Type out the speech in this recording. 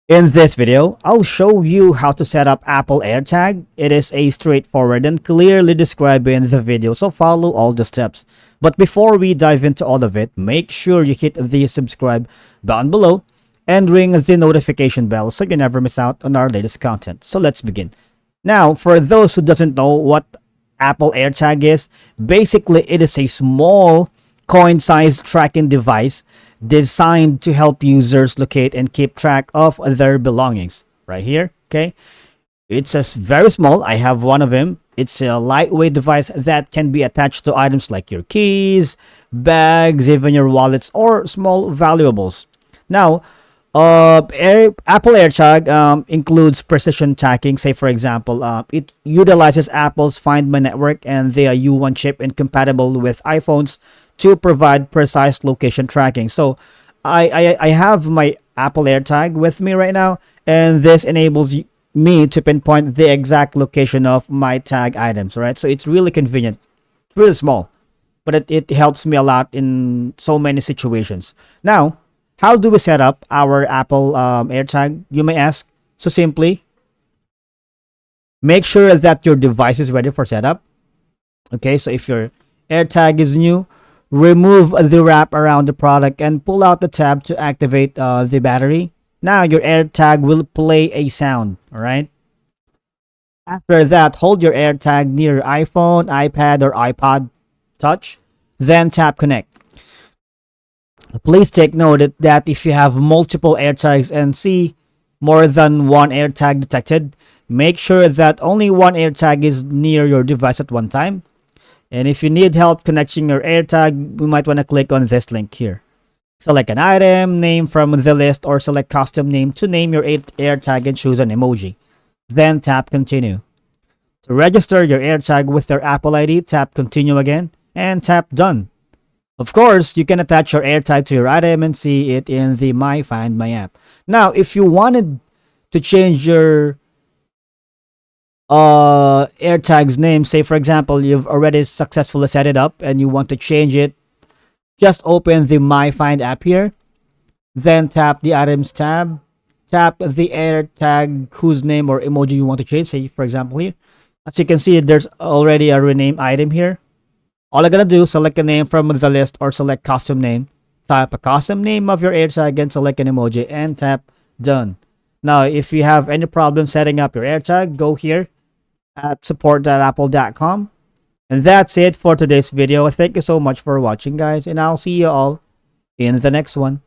In this video, I'll show you how to set up Apple AirTag. It is a straightforward and clearly described in the video, so follow all the steps. But before we dive into all of it, make sure you hit the subscribe button below and ring the notification bell so you never miss out on our latest content. So let's begin. Now, for those who doesn't know what Apple AirTag is, basically it is a small coin-sized tracking device designed to help users locate and keep track of their belongings. Right here, okay? It's very small. I have one of them. It's a lightweight device that can be attached to items like your keys, bags, even your wallets, or small valuables. Now, Apple AirTag includes precision tracking. Say, for example, it utilizes Apple's Find My network and the U1 chip incompatible with iPhones to provide precise location tracking. So, I have my Apple AirTag with me right now, and this enables me to pinpoint the exact location of my tag items. Right, so it's really convenient. It's really small, but it helps me a lot in so many situations. Now, how do we set up our Apple AirTag, you may ask? So simply, make sure that your device is ready for setup. Okay, so if your AirTag is new, remove the wrap around the product and pull out the tab to activate the battery. Now your AirTag will play a sound, all right? After that, hold your AirTag near your iPhone, iPad, or iPod Touch, then tap connect. Please take note that if you have multiple AirTags and see more than one AirTag detected, make sure that only one AirTag is near your device at one time. And if you need help connecting your AirTag, you might want to click on this link here. Select an item, name from the list, or select custom name to name your AirTag and choose an emoji. Then tap continue. To register your AirTag with your Apple ID, tap continue again and tap done. Of course, you can attach your AirTag to your item and see it in the Find My app. Now, if you wanted to change your AirTag's name, say for example, you've already successfully set it up and you want to change it, just open the Find app here, then tap the items tab, tap the AirTag whose name or emoji you want to change, say for example here. As you can see, there's already a rename item here. All I'm gonna do, select a name from the list or select custom name. Type a custom name of your AirTag and select an emoji and tap done. Now, if you have any problem setting up your AirTag, go here at support.apple.com. And that's it for today's video. Thank you so much for watching, guys, and I'll see you all in the next one.